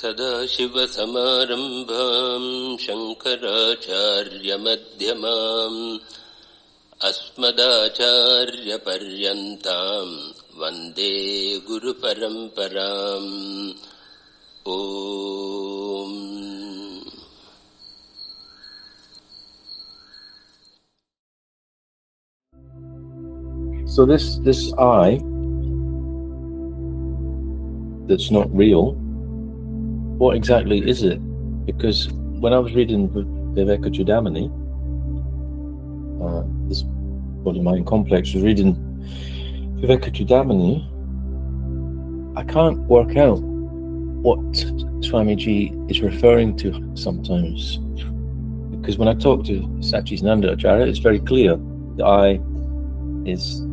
सदाशिवसमारम्भां शङ्कराचार्यमध्यमाम् अस्मदाचार्यपर्यन्तां वन्दे गुरुपरम्पराम्. Om. So this I that's not real, what exactly is it? Because when I was reading Vivekachudamani, this body-mind complex, was reading Vivekachudamani, I can't work out what Swamiji is referring to sometimes. Because when I talk to Sacchidananda Acharya, it's very clear. The I is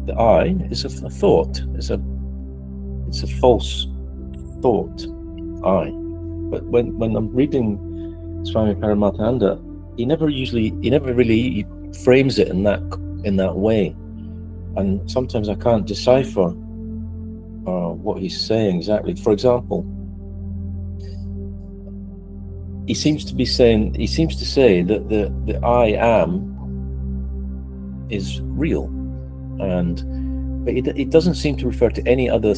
the I is a thought. It's a false thought. I. But when I'm reading Swami Paramarthananda, he never really frames it in that way, and sometimes I can't decipher what he's saying exactly. For example, he seems to say that the I am is real, but it doesn't seem to refer to any other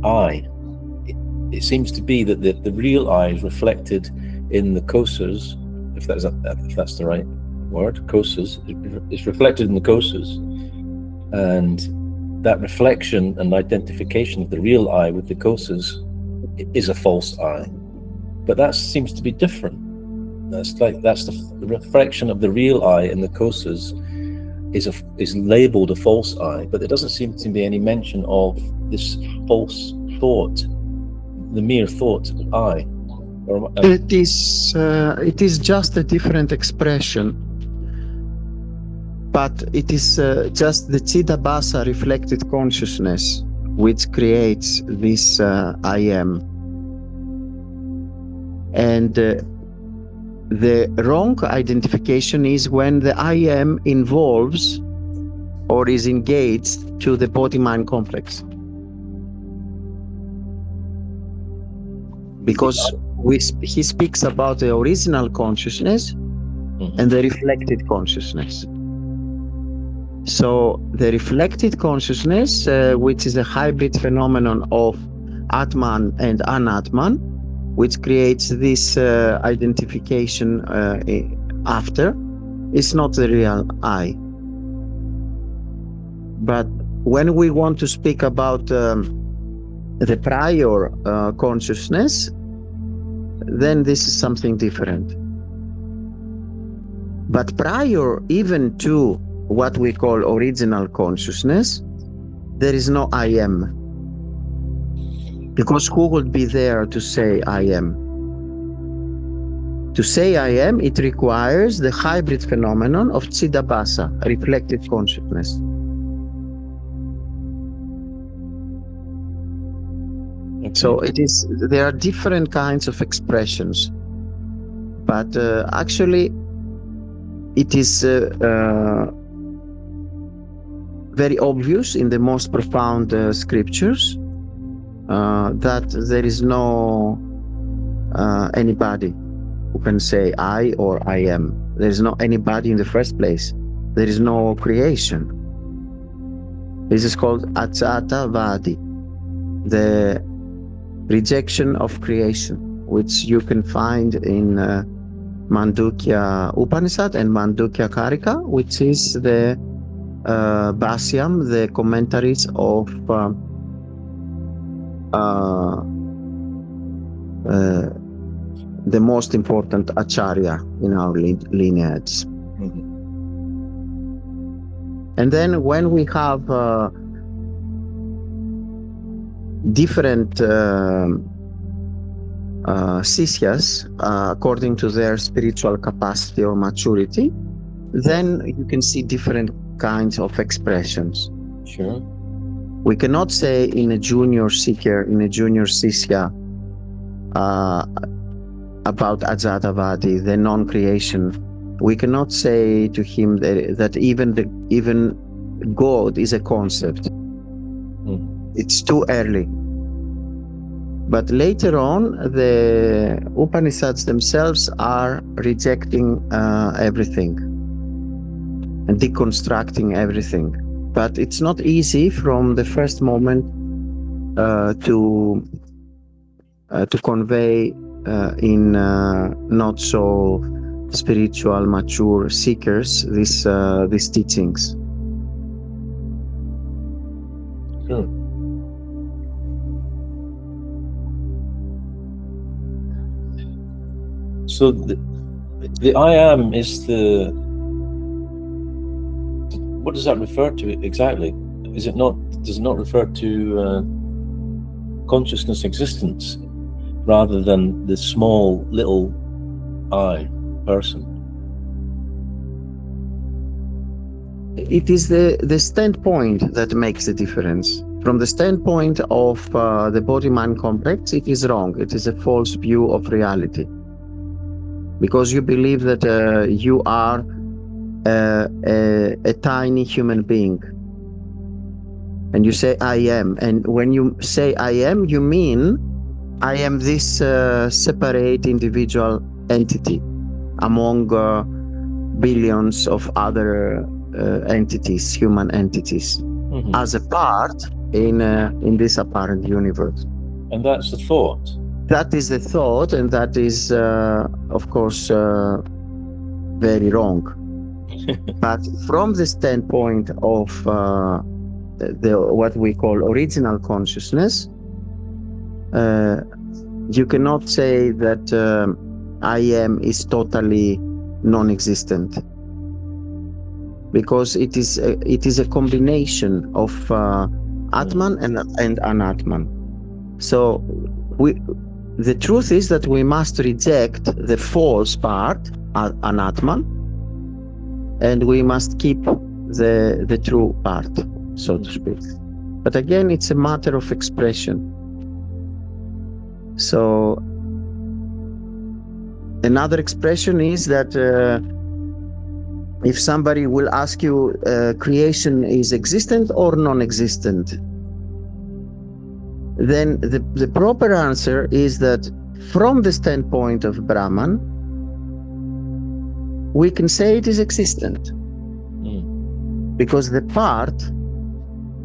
I. It seems to be that the real I is reflected in the kosas, if that's the right word. Kosas, it's reflected in the kosas, and that reflection and identification of the real I with the kosas is a false I. But that seems to be different. That's the reflection of the real I in the kosas is labeled a false I, but there doesn't seem to be any mention of this false thought, the mere thought I. It is just a different expression, but it is just the Chidabhasa reflected consciousness which creates this I am. And the wrong identification is when the I am involves or is engaged to the body-mind complex. Because he speaks about the original consciousness and the reflected consciousness. So the reflected consciousness, which is a hybrid phenomenon of Atman and Anatman, which creates this identification after, is not the real I. But when we want to speak about the prior consciousness, then this is something different. But prior even to what we call original consciousness, there is no I am. Because who would be there to say I am? To say I am, it requires the hybrid phenomenon of Chidabhasa, reflected consciousness. So there are different kinds of expressions, but actually it is very obvious in the most profound scriptures that there is no anybody who can say I or I am. There is no anybody in the first place. There is no creation. This is called Advaita Vedanta, the rejection of creation, which you can find in Mandukya Upanishad and Mandukya Karika, which is the Bhasyam, the commentaries of the most important Acharya in our lineage. And then when we have different Sisyas according to their spiritual capacity or maturity, then you can see different kinds of expressions. Sure. We cannot say in a junior seeker, in a junior Sisya, about Advaita Vedanta, the non-creation. We cannot say to him that even God is a concept. it's too early. But later on, the Upanishads themselves are rejecting everything and deconstructing everything. But it's not easy from the first moment to convey in not so spiritual, mature seekers these teachings. Sure. So the I am is the. What does that refer to exactly? Is it not? Does it not refer to consciousness existence rather than the small little I person? It is the standpoint that makes the difference. From the standpoint of the body-mind complex, it is wrong. It is a false view of reality. Because you believe that you are a tiny human being. And you say, I am. And when you say I am, you mean I am this separate individual entity among billions of other entities, human entities, as a part in this apparent universe. And that's the thought. That is the thought, and that is, of course, very wrong. But from the standpoint of what we call original consciousness, you cannot say that I am is totally non-existent, because it is a combination of Atman and Anatman. So the truth is that we must reject the false part, Anatman, and we must keep the true part, so to speak. But again, it's a matter of expression. So another expression is that if somebody will ask you, creation is existent or non-existent, then the proper answer is that from the standpoint of Brahman, we can say it is existent. Because the part,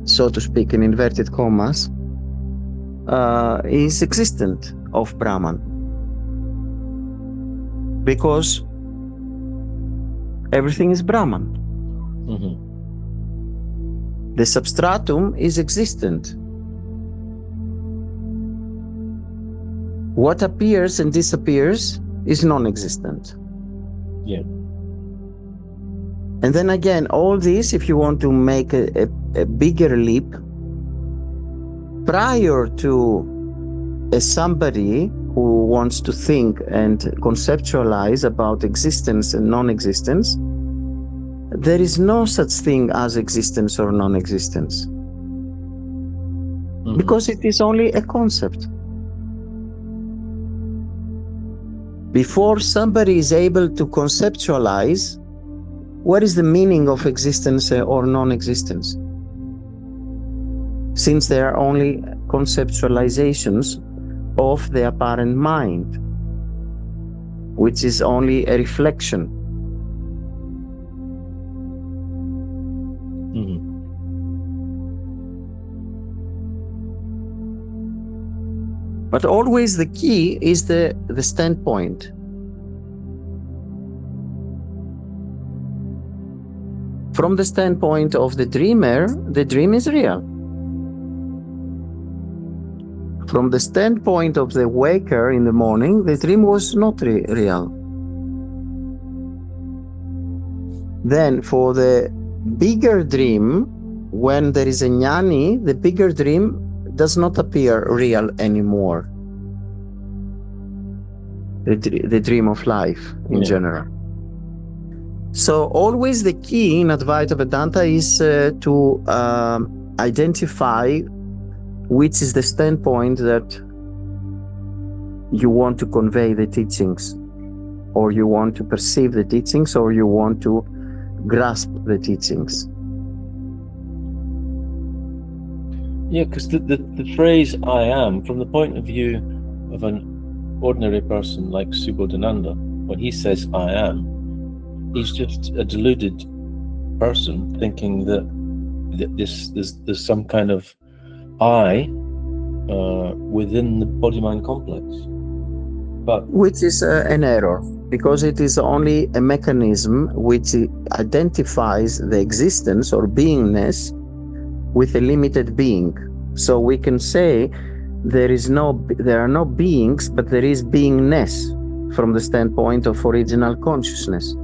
so to speak, in inverted commas, is existent of Brahman. Because everything is Brahman. The substratum is existent. What appears and disappears is non-existent. Yeah. And then again, all this, if you want to make a bigger leap, prior to somebody who wants to think and conceptualize about existence and non-existence, there is no such thing as existence or non-existence. Because it is only a concept. Before somebody is able to conceptualize what is the meaning of existence or non-existence, since they are only conceptualizations of the apparent mind, which is only a reflection. But always the key is the standpoint. From the standpoint of the dreamer, the dream is real. From the standpoint of the waker in the morning, the dream was not real. Then for the bigger dream, when there is a jnani, the bigger dream does not appear real anymore. The dream of life in general. So always the key in Advaita Vedanta is to identify which is the standpoint that you want to convey the teachings, or you want to perceive the teachings, or you want to grasp the teachings. Yeah, because the phrase "I am," from the point of view of an ordinary person like Subodhananda, when he says "I am," he's just a deluded person thinking that there's some kind of I within the body-mind complex. But which is an error, because it is only a mechanism which identifies the existence or beingness with a limited being. So we can say there are no beings, but there is beingness from the standpoint of original consciousness.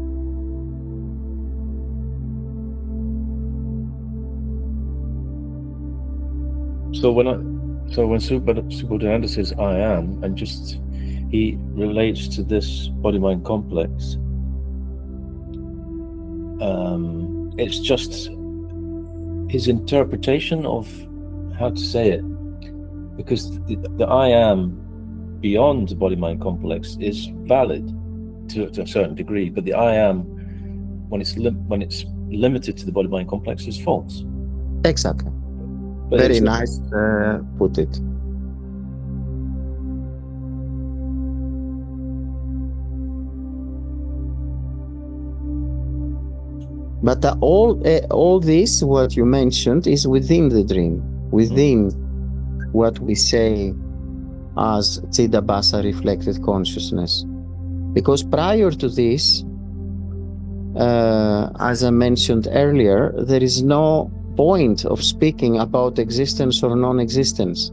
So when Subodhananda says "I am," and just he relates to this body-mind complex, it's just his interpretation of how to say it, because the I am beyond the body-mind complex is valid to a certain degree, but the I am, when it's limited to the body-mind complex, is false. Exactly. But Very nice put it. But all this, what you mentioned, is within the dream, within what we say as Chidabhasa reflected consciousness. Because prior to this, as I mentioned earlier, there is no point of speaking about existence or non-existence.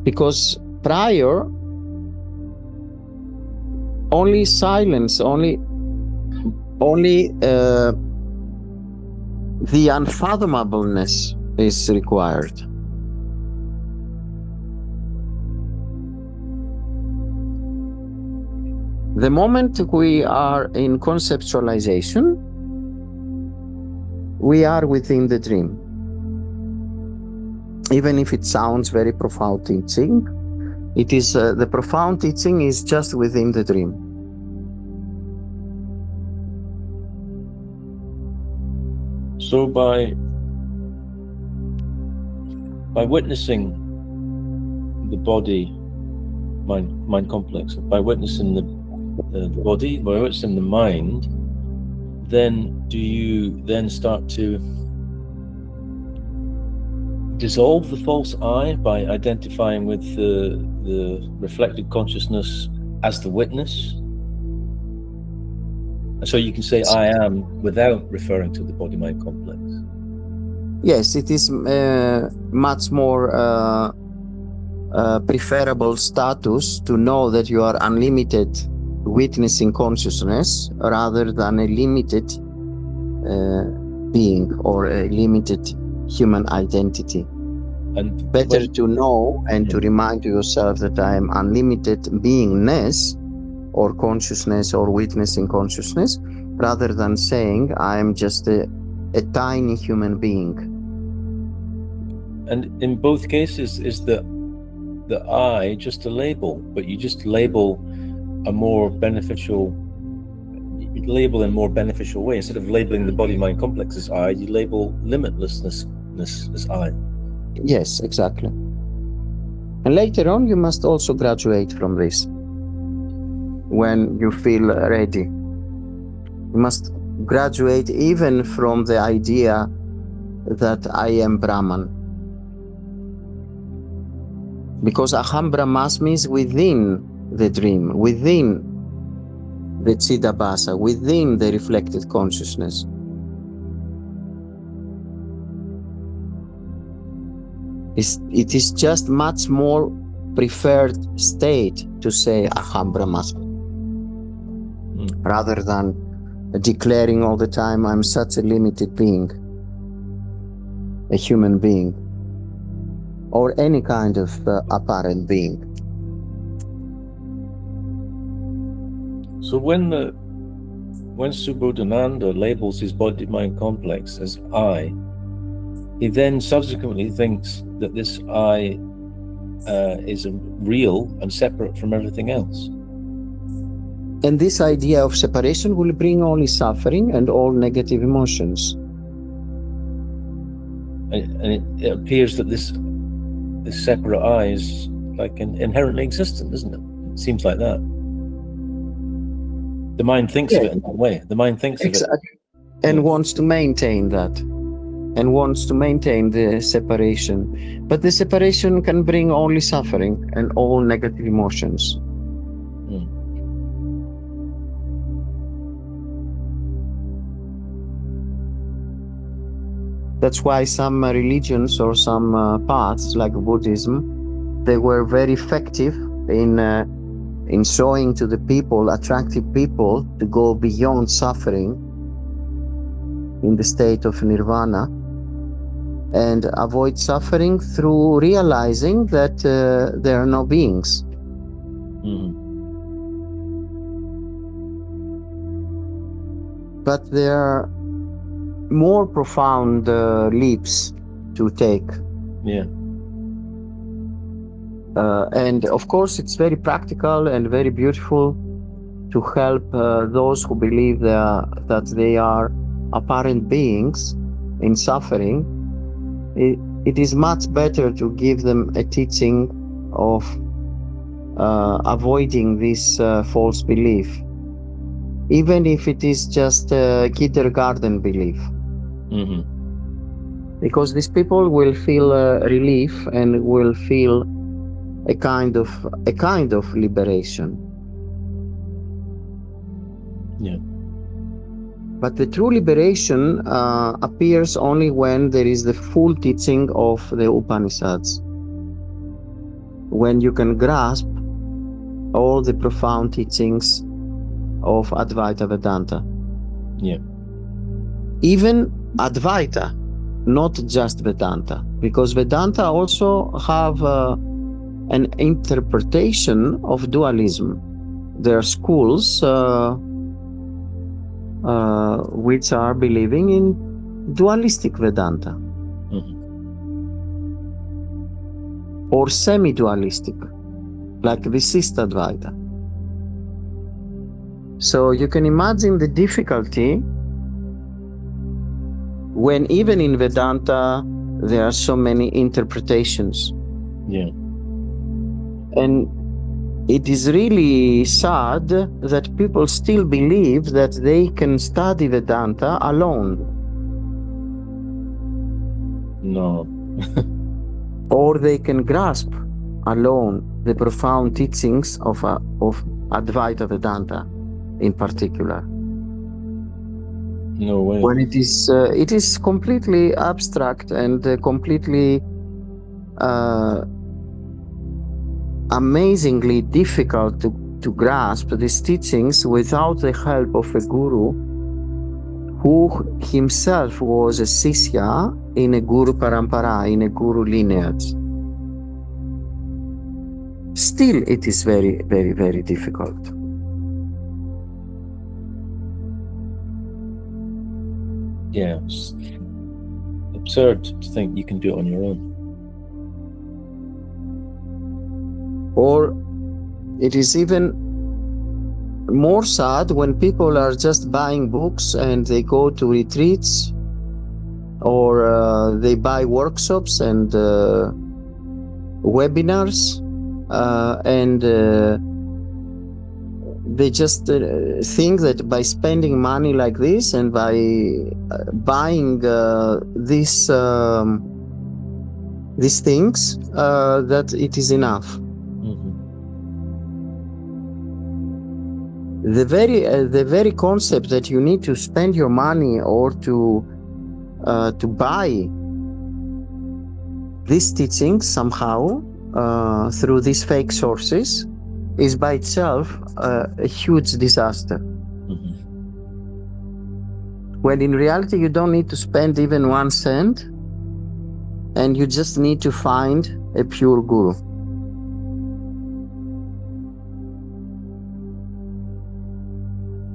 Because prior, only silence, only the unfathomableness is required. The moment we are in conceptualization, we are within the dream. Even if it sounds very profound teaching, it is the profound teaching is just within the dream. So by witnessing the body mind complex, by witnessing the body, by witnessing the mind, then do you then start to dissolve the false I by identifying with the reflected consciousness as the witness? And so you can say I am without referring to the body-mind complex. Yes, it is much more preferable status to know that you are unlimited witnessing consciousness rather than a limited being or a limited human identity. And better to know and to remind yourself that I am unlimited beingness or consciousness or witnessing consciousness, rather than saying I am just a tiny human being. And in both cases, is the I just a label, but you just label a more beneficial, you label in a more beneficial way. Instead of labeling the body-mind complex as I, you label limitlessness as I. Yes, exactly. And later on, you must also graduate from this. When you feel ready, you must graduate even from the idea that I am Brahman. Because Aham Brahmasmi is within the dream, within the Chidabhasa, within the reflected consciousness. It is just much more preferred state to say Aham Brahmasmi, rather than declaring all the time I'm such a limited being, a human being, or any kind of apparent being. So when Subodhananda labels his body-mind complex as I, he then subsequently thinks that this I is real and separate from everything else. And this idea of separation will bring only suffering and all negative emotions. And it appears that this separate I is like inherently existent, isn't it? It seems like that. The mind thinks of it in that way. The mind thinks of it. And wants to maintain that. And wants to maintain the separation. But the separation can bring only suffering and all negative emotions. That's why some religions or some paths like Buddhism, they were very effective in showing to the people, attractive people, to go beyond suffering in the state of nirvana and avoid suffering through realizing that there are no beings. But there are more profound leaps to take. And of course, it's very practical and very beautiful to help those who believe that they are apparent beings in suffering. It is much better to give them a teaching of avoiding this false belief, even if it is just a kindergarten belief. Because these people will feel relief and will feel a kind of liberation. But the true liberation appears only when there is the full teaching of the Upanishads, when you can grasp all the profound teachings of Advaita Vedanta. Even Advaita, not just Vedanta, because Vedanta also have an interpretation of dualism. There are schools which are believing in dualistic Vedanta or semi-dualistic, like Visista Advaita. So you can imagine the difficulty when even in Vedanta there are so many interpretations. And it is really sad that people still believe that they can study Vedanta alone. Or they can grasp alone the profound teachings of Advaita Vedanta in particular. No way. When it is completely abstract and completely amazingly difficult to grasp these teachings without the help of a guru who himself was a Sishya in a Guru Parampara, in a Guru lineage. Still, it is very, very, very difficult. It's absurd to think you can do it on your own. Or it is even more sad when people are just buying books and they go to retreats or they buy workshops and webinars and they just think that by spending money like this and by buying these things that it is enough. The very concept that you need to spend your money or to buy these teachings somehow through these fake sources is by itself a huge disaster. When in reality you don't need to spend even 1 cent, and you just need to find a pure guru.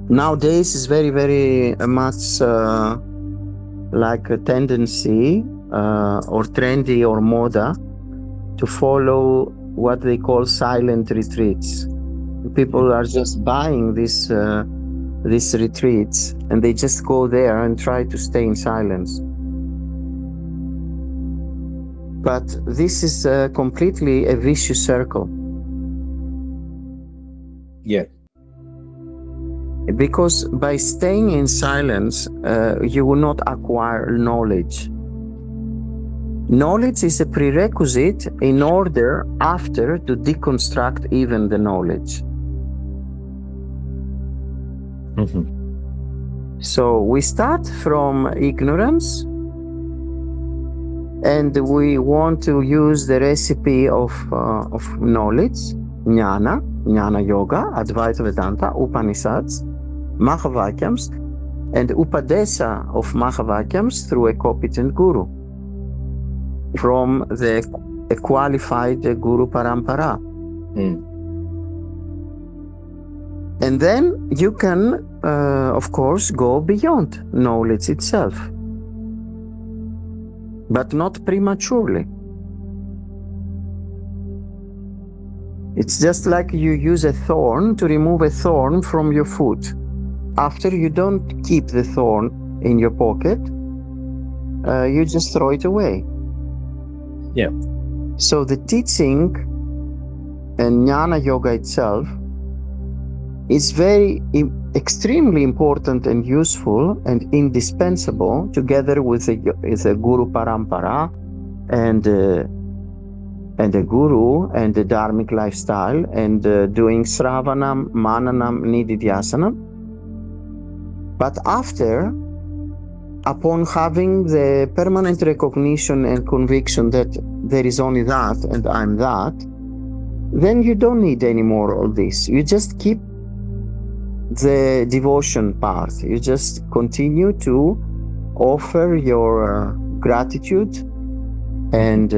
Nowadays is very, very much like a tendency or trendy or moda to follow what they call silent retreats. People are just buying these retreats and they just go there and try to stay in silence. But this is completely a vicious circle. Yeah. Because by staying in silence, you will not acquire knowledge. Knowledge is a prerequisite in order after to deconstruct even the knowledge. Mm-hmm. So we start from ignorance, and we want to use the recipe of knowledge, jnana yoga, Advaita Vedanta, Upanishads, Mahavakyams, and Upadesa of Mahavakyams through a competent guru from a qualified guru Parampara. And then you can, of course, go beyond knowledge itself, but not prematurely. It's just like you use a thorn to remove a thorn from your foot. After, you don't keep the thorn in your pocket, you just throw it away. Yeah. So the teaching and jnana yoga itself is extremely important and useful and indispensable, together with a guru parampara and a guru and the dharmic lifestyle, and doing Śravaṇam, Mananam, Nididhyāsanam. But after, upon having the permanent recognition and conviction that there is only that and I'm that, then you don't need any more of this. You just keep the devotion part. You just continue to offer your gratitude and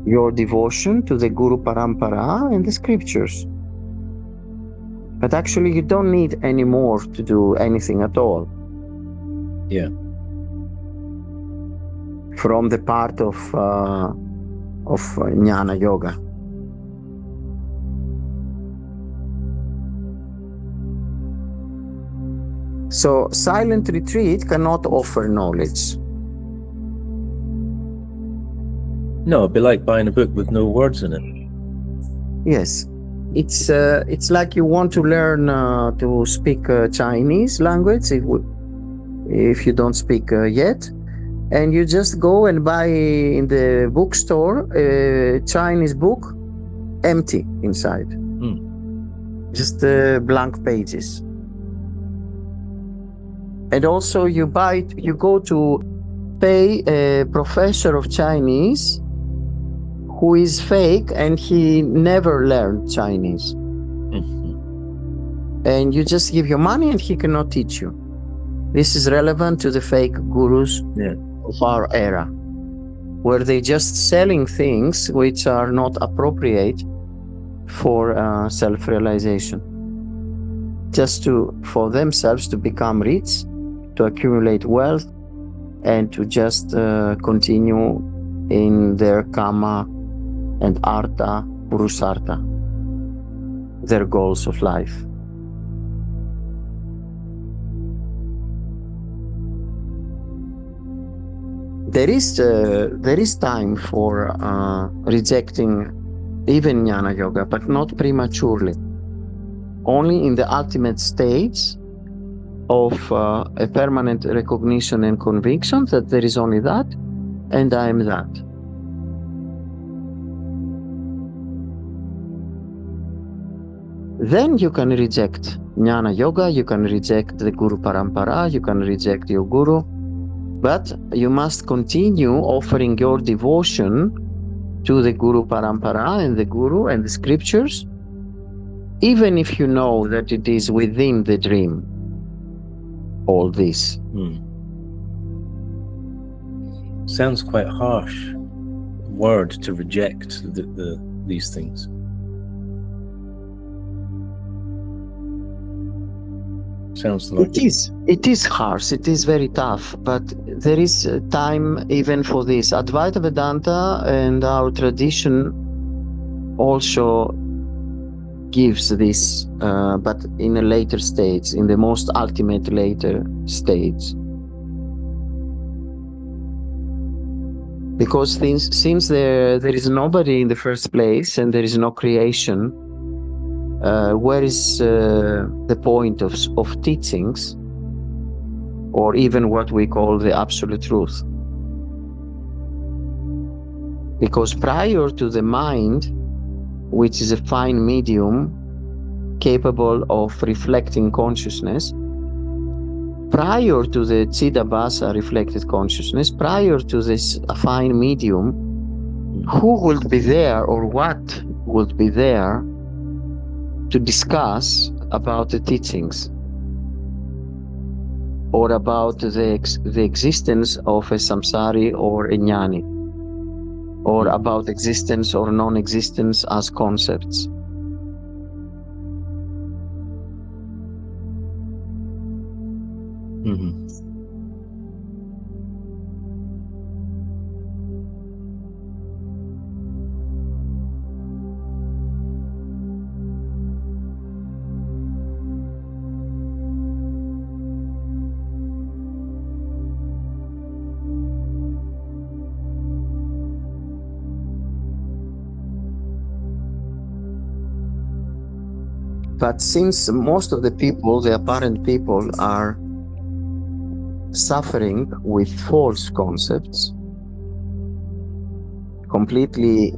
your devotion to the Guru Parampara and the scriptures. But actually, you don't need any more to do anything at all. Yeah. From the part of jnana yoga. So silent retreat cannot offer knowledge. No, it'd be like buying a book with no words in it. Yes. It's like you want to learn to speak Chinese language if you don't speak yet, and you just go and buy in the bookstore a Chinese book, empty inside, just blank pages. And also you go to pay a professor of Chinese who is fake and he never learned Chinese. And you just give your money and he cannot teach you. This is relevant to the fake gurus of our era, where they're just selling things which are not appropriate for self-realization, just for themselves to become rich, to accumulate wealth, and to just continue in their kama and artha, purusartha, their goals of life. There is time for rejecting even jnana yoga, but not prematurely. Only in the ultimate stage of a permanent recognition and conviction that there is only that, and I am that. Then you can reject jnana yoga, you can reject the Guru Parampara, you can reject your Guru, but you must continue offering your devotion to the Guru Parampara and the Guru and the scriptures, even if you know that it is within the dream, all this. Sounds quite harsh word to reject these things. Sounds like it is harsh, it is very tough, but there is time even for this. Advaita Vedanta and our tradition also gives this, but in a later stage, in the most ultimate later stage. Because since there is nobody in the first place and there is no creation, where is the point of teachings, or even what we call the absolute truth? Because prior to the mind, which is a fine medium capable of reflecting consciousness, prior to the Chidabhasa reflected consciousness, prior to this fine medium, who would be there or what would be there to discuss about the teachings or about the existence of a samsari or a jnani, or about existence or non-existence as concepts? Mm-hmm. But since most of the people, the apparent people, are suffering with false concepts, completely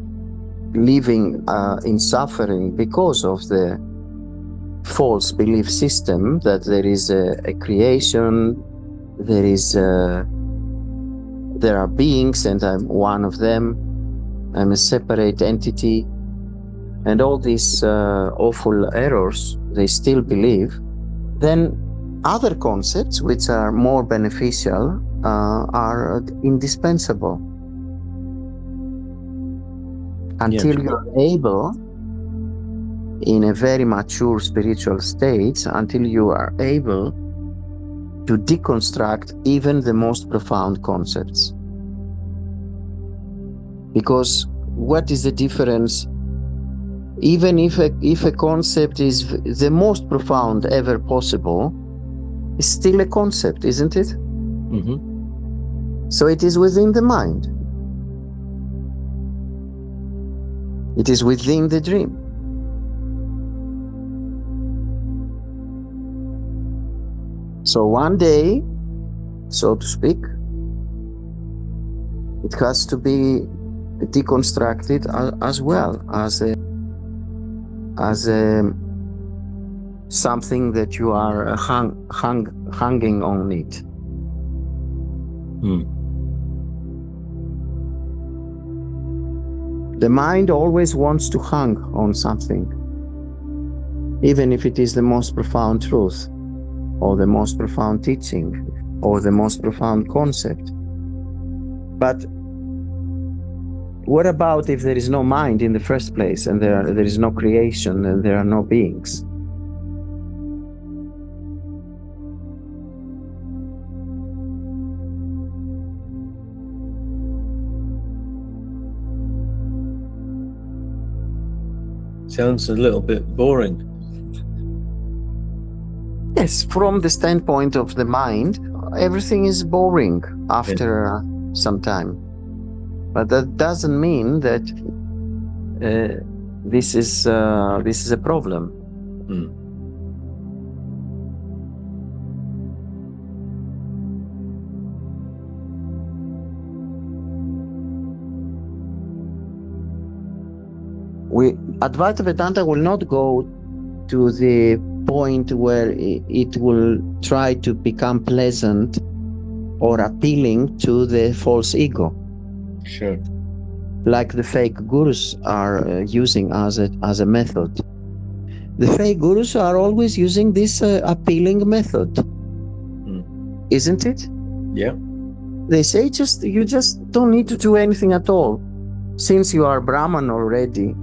living in suffering because of the false belief system that there is a creation, there are beings and I'm one of them, I'm a separate entity, and all these awful errors they still believe, then other concepts which are more beneficial are indispensable. Until you're able, in a very mature spiritual state, until you are able to deconstruct even the most profound concepts. Because what is the difference? Even if a concept is the most profound ever possible, it's still a concept, isn't it? Mm-hmm. So it is within the mind. It is within the dream. So one day, so to speak, it has to be deconstructed as well as something that you are hanging on it. The mind always wants to hang on something, even if it is the most profound truth, or the most profound teaching, or the most profound concept. But what about if there is no mind in the first place, and there is no creation, and there are no beings? Sounds a little bit boring. Yes, from the standpoint of the mind, everything is boring after some time. But that doesn't mean that this is a problem. Advaita Vedanta will not go to the point where it will try to become pleasant or appealing to the false ego. Sure. Like the fake gurus are using as a method. The fake gurus are always using this appealing method, isn't it? Yeah. They say you just don't need to do anything at all, since you are Brahman already,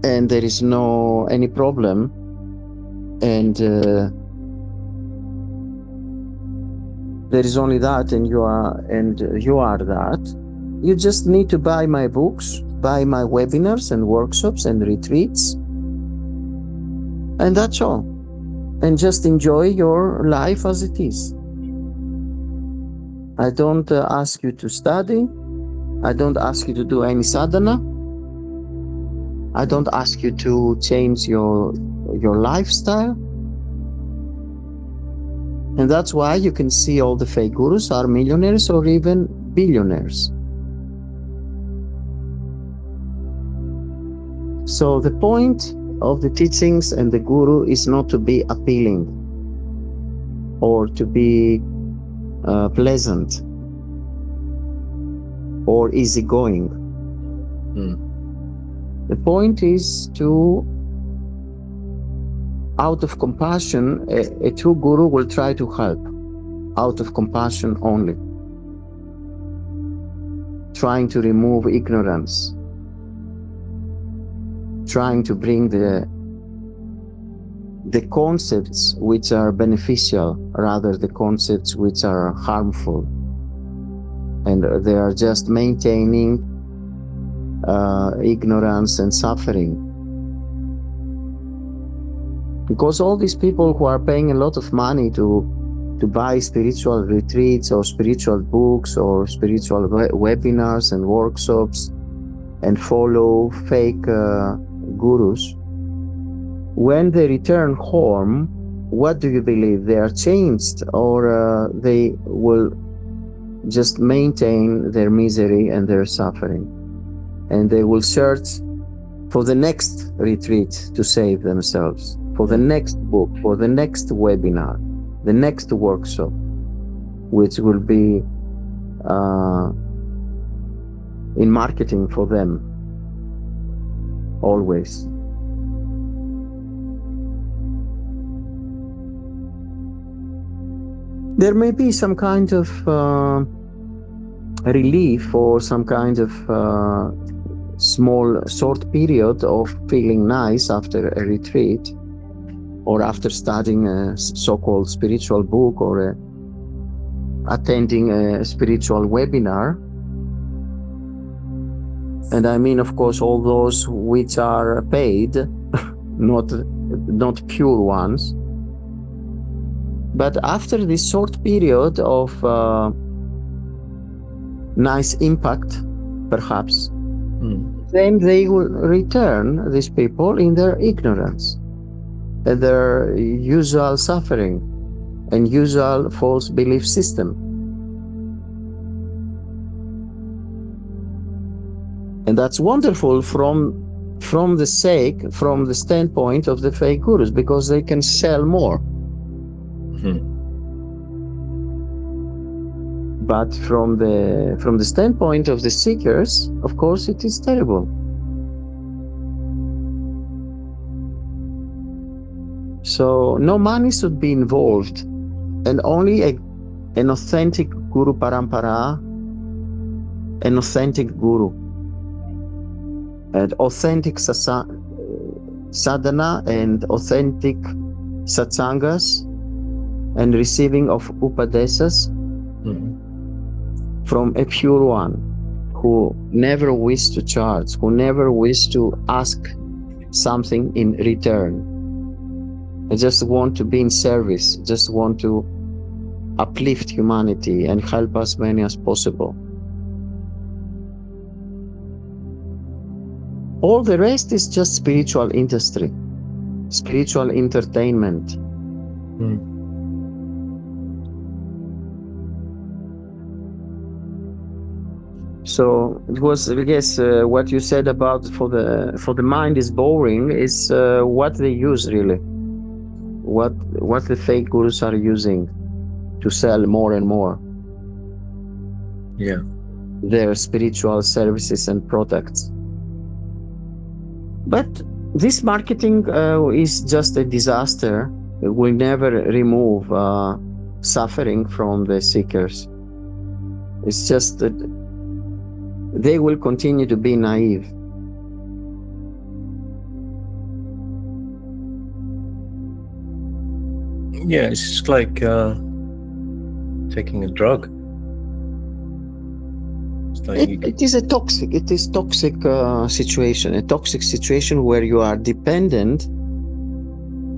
and there is no any problem, and there is only that, and you are that. You just need to buy my books, buy my webinars and workshops and retreats, and that's all. And just enjoy your life as it is. I don't ask you to study. I don't ask you to do any sadhana. I don't ask you to change your lifestyle. And that's why you can see all the fake gurus are millionaires or even billionaires. So the point of the teachings and the guru is not to be appealing or to be pleasant or easygoing. The point is to, out of compassion, a true guru will try to help, out of compassion only, trying to remove ignorance, trying to bring the concepts which are beneficial rather the concepts which are harmful, and they are just maintaining ignorance and suffering. Because all these people who are paying a lot of money to buy spiritual retreats or spiritual books or spiritual webinars and workshops and follow fake gurus, when they return home, what do you believe? They are changed, or they will just maintain their misery and their suffering, and they will search for the next retreat to save themselves, for the next book, for the next webinar, the next workshop, which will be in marketing for them always. There may be some kind of relief or some kind of small short period of feeling nice after a retreat or after studying a so-called spiritual book or attending a spiritual webinar. And I mean, of course, all those which are paid, not pure ones. But after this short period of nice impact, perhaps, then they will return, these people, in their ignorance, and their usual suffering and usual false belief system. And that's wonderful from the standpoint of the fake gurus, because they can sell more. But from the standpoint of the seekers, of course, it is terrible. So no money should be involved, and only an authentic Guru Parampara, an authentic Guru, and authentic sadhana and authentic satsangas, and receiving of upadesas from a pure one who never wished to charge, who never wished to ask something in return. I just want to be in service, just want to uplift humanity and help as many as possible. All the rest is just spiritual industry, spiritual entertainment. So it was, I guess, what you said about for the mind is boring is what they use really, what the fake gurus are using to sell more and more. Yeah, their spiritual services and products. But this marketing is just a disaster. It will never remove suffering from the seekers. It's just that they will continue to be naive. Yeah, it's just like taking a drug. It's like It is toxic situation, a toxic situation where you are dependent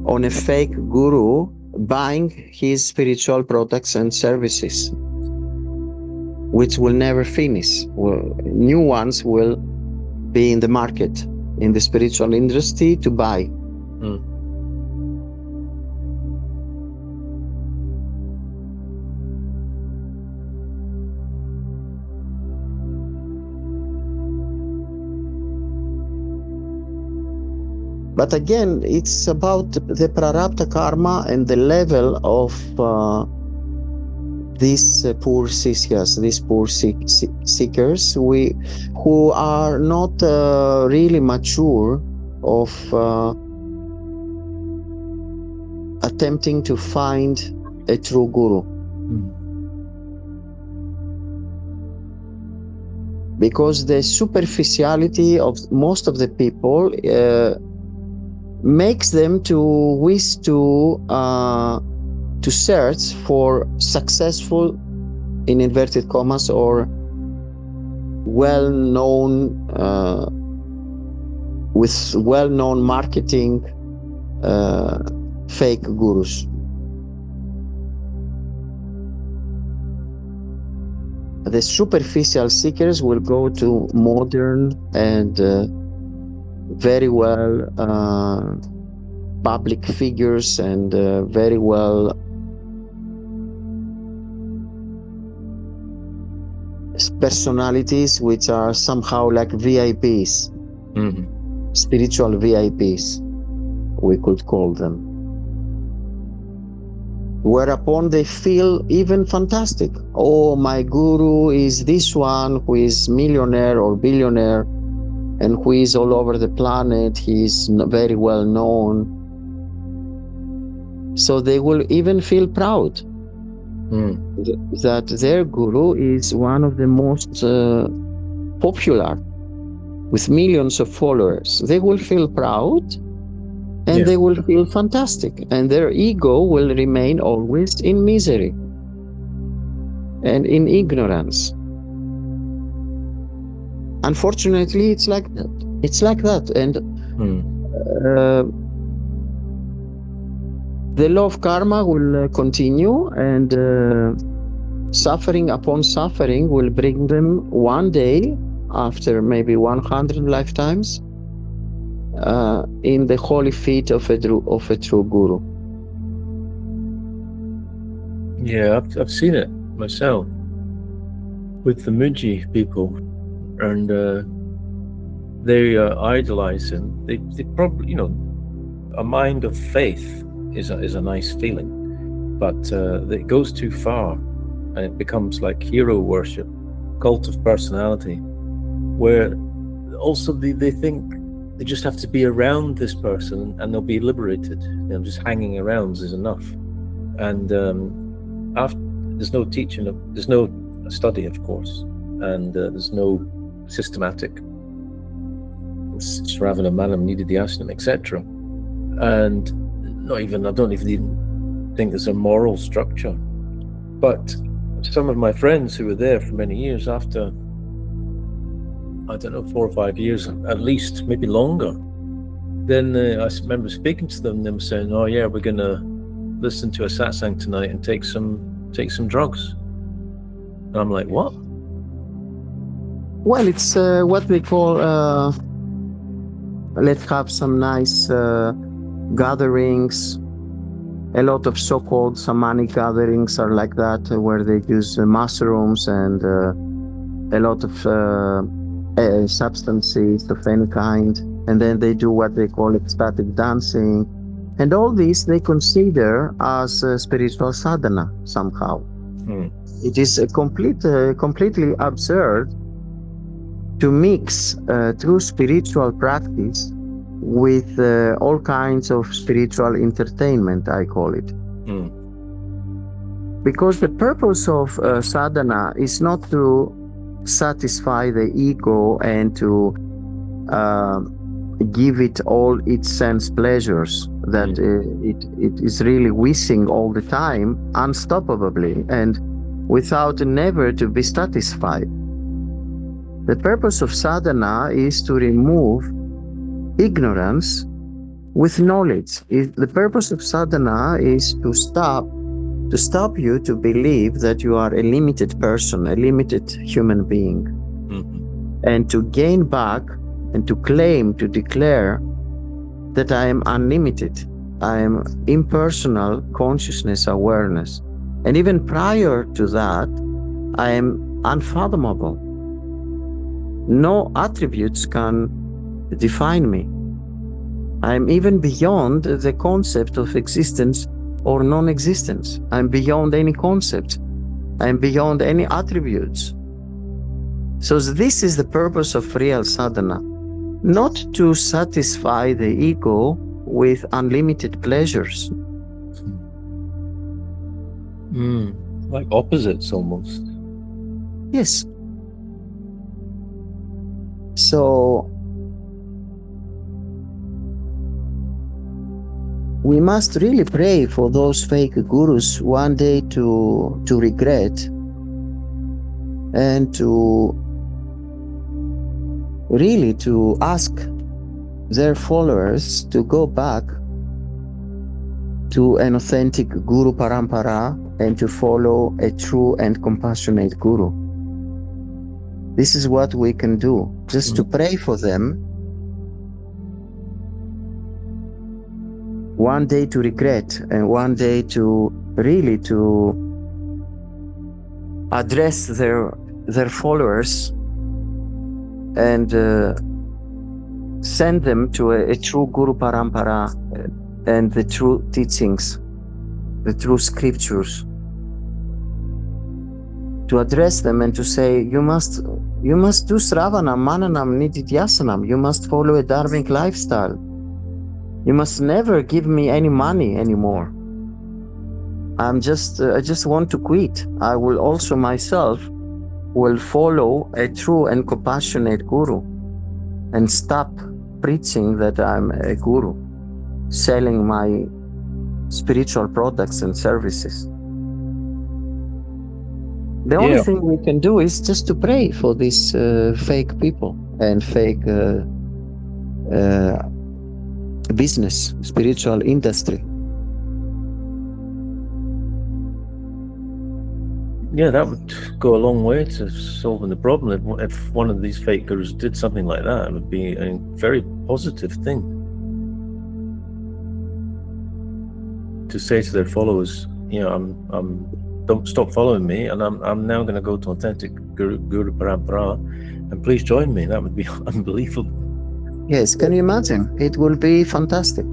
on a fake guru buying his spiritual products and services. which will never finish. New ones will be in the market, in the spiritual industry to buy. But again, it's about the prarabdha karma and the level of these poor sishyas, these poor seekers, who are not really mature of attempting to find a true guru. Because the superficiality of most of the people makes them to wish to search for successful, in inverted commas, or well-known, with well-known marketing fake gurus. The superficial seekers will go to modern and very well public figures and very well personalities, which are somehow like VIPs, spiritual VIPs, we could call them. Whereupon they feel even fantastic. Oh, my guru is this one who is millionaire or billionaire and who is all over the planet. He is very well known. So they will even feel proud that their guru is one of the most popular, with millions of followers. They will feel proud and they will feel fantastic, and their ego will remain always in misery and in ignorance. Unfortunately, it's like that. It's like that, and the law of karma will continue, and suffering upon suffering will bring them one day, after maybe 100 lifetimes, in the holy feet of a true guru. Yeah, I've seen it myself with the Muji people, and they idolize him. They probably, a mind of faith is a nice feeling, but it goes too far, and it becomes like hero worship, cult of personality, where also they think they just have to be around this person and they'll be liberated. Just hanging around is enough. And after, there's no teaching, there's no study, of course, and there's no systematic Śravaṇam, Mananam, Nididhyāsanam, etc. And I don't even think there's a moral structure. But some of my friends who were there for many years, after, I don't know, 4 or 5 years at least, maybe longer, then I remember speaking to them, and them saying, "Oh yeah, we're gonna listen to a satsang tonight and take some drugs." And I'm like, what? Well, it's what we call let's have some nice gatherings. A lot of so-called shamanic gatherings are like that, where they use mushrooms and a lot of substances of any kind, and then they do what they call ecstatic dancing, and all this they consider as spiritual sadhana somehow. It is completely absurd to mix true spiritual practice with all kinds of spiritual entertainment, I call it. Because the purpose of sadhana is not to satisfy the ego and to give it all its sense pleasures that it is really wishing all the time, unstoppably, and without never to be satisfied. The purpose of sadhana is to remove ignorance with knowledge. The purpose of sadhana is to stop to stop you to believe that you are a limited person, a limited human being, and to gain back and to claim, to declare that I am unlimited. I am impersonal consciousness awareness. And even prior to that, I am unfathomable. No attributes can define me. I am even beyond the concept of existence or non-existence. I'm beyond any concept. I'm beyond any attributes. So this is the purpose of real sadhana, not to satisfy the ego with unlimited pleasures. Like opposites almost. Yes. So we must really pray for those fake gurus one day to regret and to really to ask their followers to go back to an authentic Guru Parampara and to follow a true and compassionate Guru. This is what we can do, just to pray for them. One day to regret and one day to really to address their followers and send them to a true Guru Parampara and the true teachings, the true scriptures, to address them and to say, you must do Śravaṇam, Mananam, Nididhyāsanam. You must follow a dharmic lifestyle. You must never give me any money anymore. I just want to quit. I will also myself will follow a true and compassionate Guru and stop preaching that I'm a Guru, selling my spiritual products and services. The only thing we can do is just to pray for these fake people and fake business, spiritual industry. Yeah, that would go a long way to solving the problem. If one of these fake gurus did something like that, it would be a very positive thing to say to their followers, don't stop following me, and I'm now going to go to authentic Guru Parampara, and please join me. That would be unbelievable. Yes, can you imagine? It will be fantastic.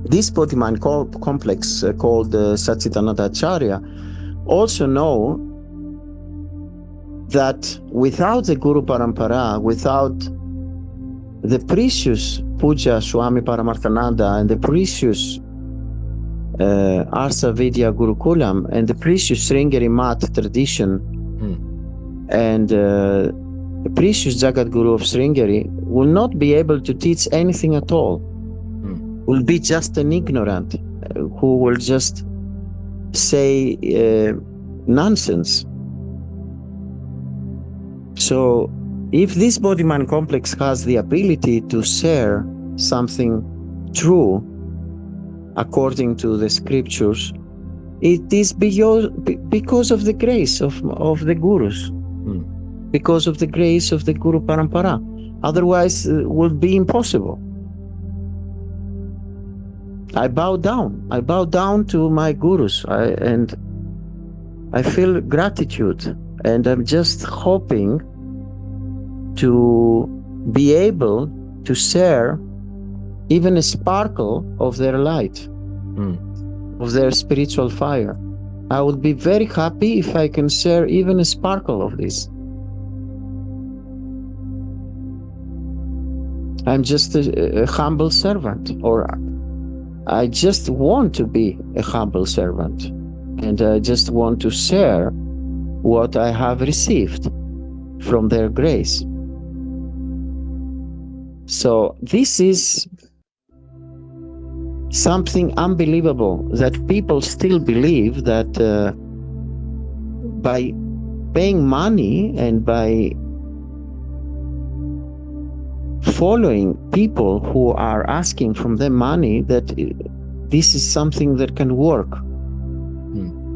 This body-mind complex called Sacchidananda Acharya also know that without the Guru Parampara, without the precious Puja Swami Paramarthananda and the precious Arsa Vidya Gurukulam and the precious Sringeri Math tradition and the precious Jagat Guru of Sringeri will not be able to teach anything at all. Will be just an ignorant who will just say nonsense. So if this body-mind complex has the ability to share something true according to the scriptures, it is because of the grace of the gurus, because of the grace of the Guru Parampara. Otherwise, it would be impossible. I bow down to my gurus, and I feel gratitude, and I'm just hoping to be able to share even a sparkle of their light, of their spiritual fire. I would be very happy if I can share even a sparkle of this. I'm just a humble servant, or I just want to be a humble servant, and I just want to share what I have received from their grace. So this is something unbelievable, that people still believe that by paying money and by following people who are asking from them money, that this is something that can work.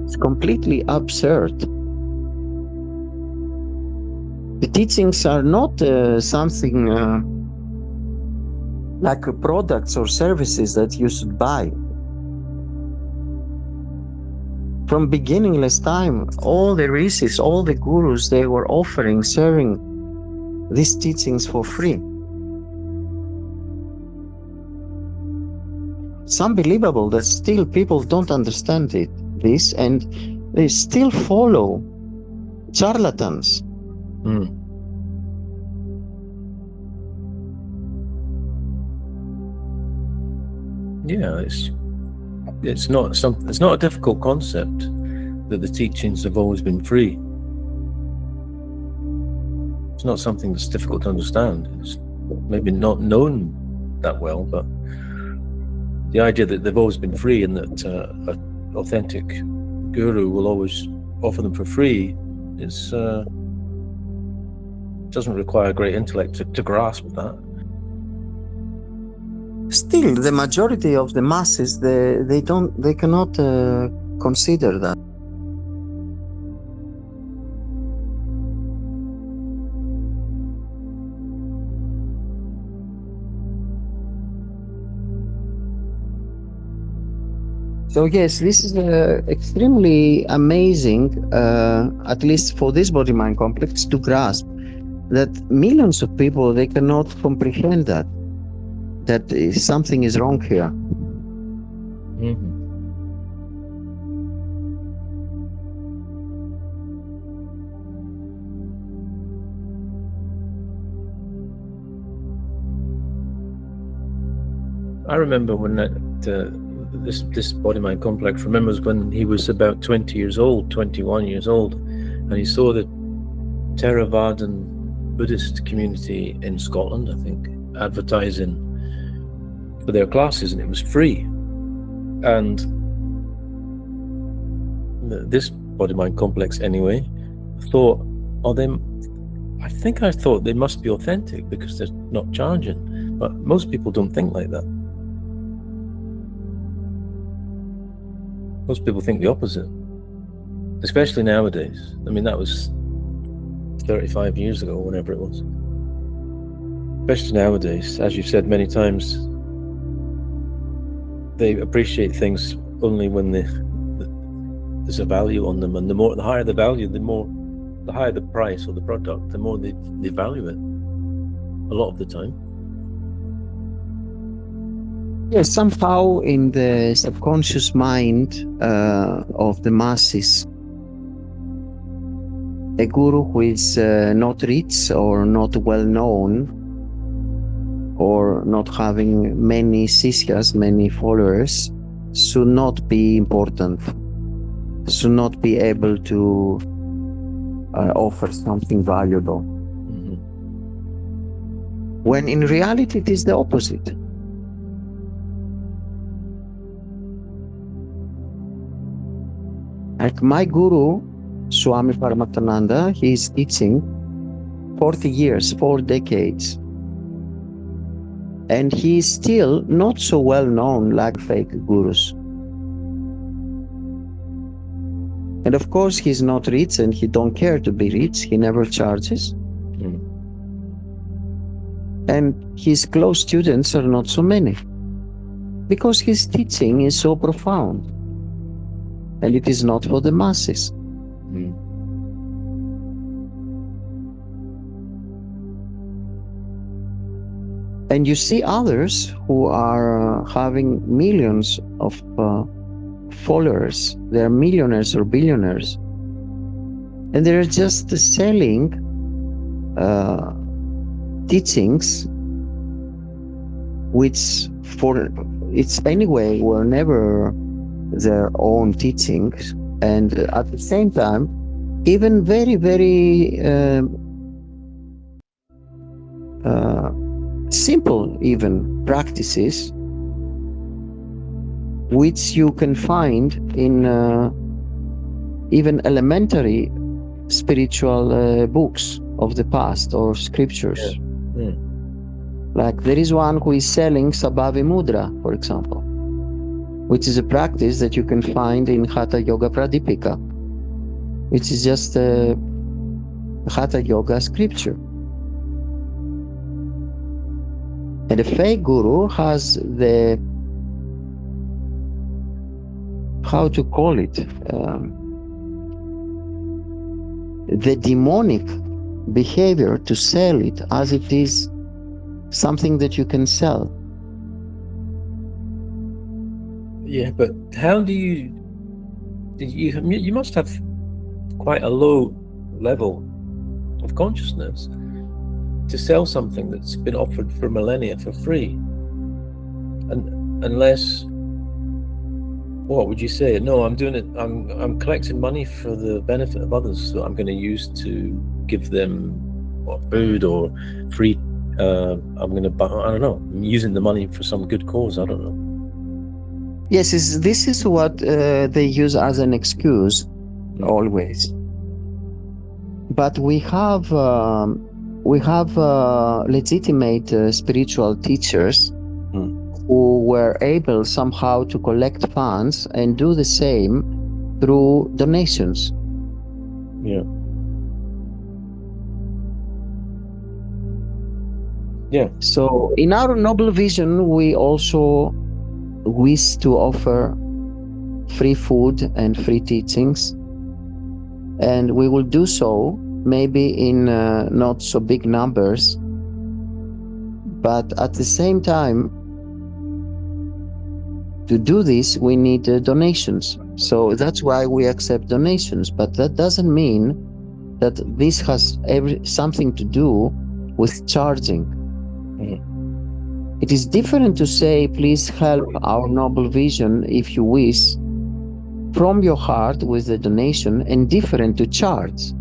It's completely absurd. The teachings are not something like products or services that you should buy. From beginningless time, all the rishis, all the gurus, they were offering, sharing these teachings for free. It's unbelievable that still people don't understand this, and they still follow charlatans. Yeah, it's not a difficult concept that the teachings have always been free. It's not something that's difficult to understand. It's maybe not known that well, but the idea that they've always been free and that an authentic guru will always offer them for free is doesn't require great intellect to grasp that. Still, the majority of the masses, they cannot consider that. So yes, this is extremely amazing, at least for this body-mind complex, to grasp that millions of people, they cannot comprehend that something is wrong here. I remember when this body-mind complex remembers when he was about 20 years old, 21 years old, and he saw the Theravadan Buddhist community in Scotland, I think, advertising for their classes, and it was free. And this body-mind complex, anyway, thought, I thought they must be authentic because they're not charging. But most people don't think like that. Most people think the opposite, especially nowadays. I mean, that was 35 years ago, whenever it was. Especially nowadays, as you've said many times, they appreciate things only when there's a value on them, and the higher the value, the higher the price or the product, the more they value it. A lot of the time. Yes, somehow in the subconscious mind of the masses, a guru who is not rich or not well known, or not having many sishyas, many followers, should not be important, should not be able to offer something valuable. When in reality it is the opposite. Like my guru, Swami Paramarthananda, he is teaching 40 years, 4 decades. And he is still not so well known like fake gurus. And of course, he's not rich and he don't care to be rich. He never charges. And his close students are not so many, because his teaching is so profound. And it is not for the masses. And you see others who are having millions of followers. They're millionaires or billionaires. And they're just selling teachings which it's anyway were never their own teachings, and at the same time even very, very simple even practices which you can find in even elementary spiritual books of the past or scriptures. Like there is one who is selling Sabhavi Mudra, for example, which is a practice that you can find in Hatha Yoga Pradipika, which is just a Hatha Yoga scripture. And a fake guru has the, how to call it, the demonic behavior to sell it as it is something that you can sell. Yeah, but how do you must have quite a low level of consciousness to sell something that's been offered for millennia for free, and unless, what would you say? No, I'm doing it. I'm collecting money for the benefit of others that I'm going to use to give them food or free. I'm going to buy. I don't know. I'm using the money for some good cause. I don't know. Yes, this is what they use as an excuse always. But we have legitimate spiritual teachers who were able somehow to collect funds and do the same through donations. Yeah. Yeah. So in our noble vision, we also wish to offer free food and free teachings, and we will do so maybe in not so big numbers, but at the same time, to do this we need donations. So that's why we accept donations, but that doesn't mean that this has something to do with charging. It is different to say, please help our noble vision if you wish, from your heart with the donation, and different to charge.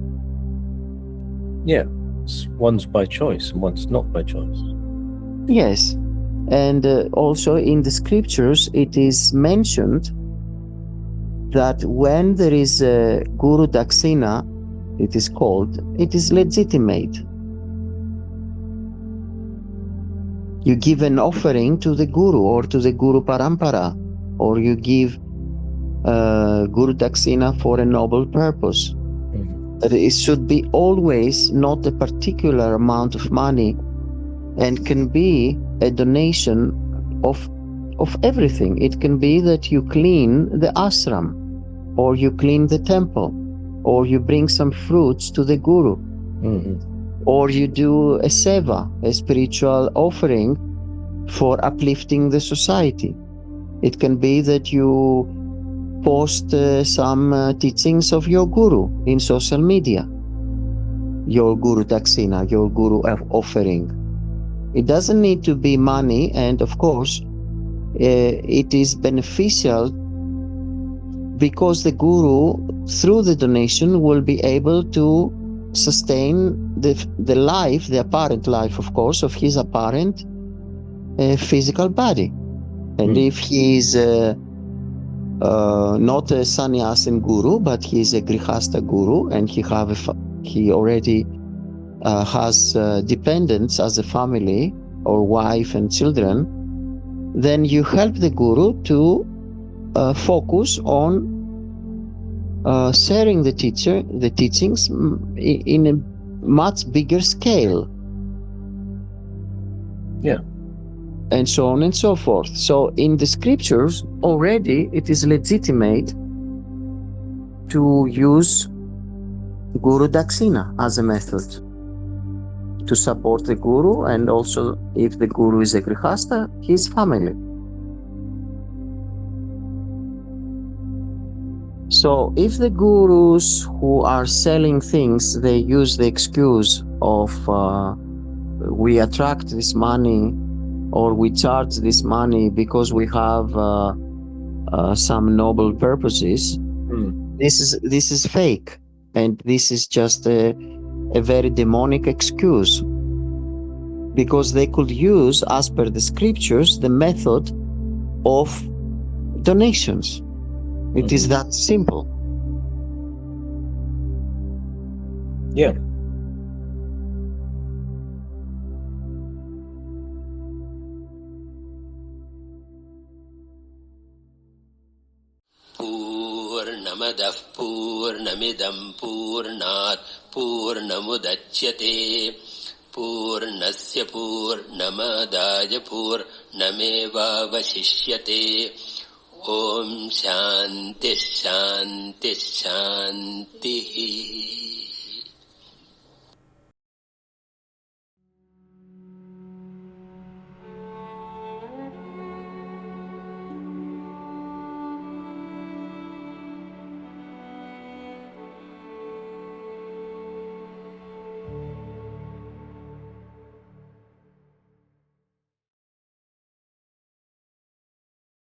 Yeah, one's by choice and one's not by choice. Yes, and also in the scriptures it is mentioned that when there is a Guru Dakshina, it is called, it is legitimate. You give an offering to the Guru or to the Guru Parampara, or you give Guru Dakshina for a noble purpose. But it should be always not a particular amount of money, and can be a donation of everything. It can be that you clean the ashram, or you clean the temple, or you bring some fruits to the Guru. Or you do a seva, a spiritual offering for uplifting the society. It can be that you post some teachings of your Guru in social media, your Guru Dakshina, your Guru offering. It doesn't need to be money, and of course it is beneficial because the Guru, through the donation, will be able to sustain the life, the apparent life, of course, of his apparent physical body. And if he is not a sannyasin guru, but he is a grihasta guru, and he already has dependents as a family, or wife and children, then you help the Guru to focus on sharing the teachings in a much bigger scale. Yeah. And so on and so forth. So in the scriptures already it is legitimate to use Guru Dakshina as a method to support the Guru, and also if the Guru is a grihasta, his family. So if the gurus who are selling things, they use the excuse of we attract this money, or we charge this money because we have some noble purposes, this is fake, and this is just a very demonic excuse, because they could use, as per the scriptures, the method of donations. It is that simple. Yeah. पूर्णमदः पूर्णमिदं पूर्णात् पूर्णमुदच्यते पूर्णस्य पूर्णमादाय पूर्णमेवावशिष्यते ॐ शान्तिः शान्तिः शान्तिः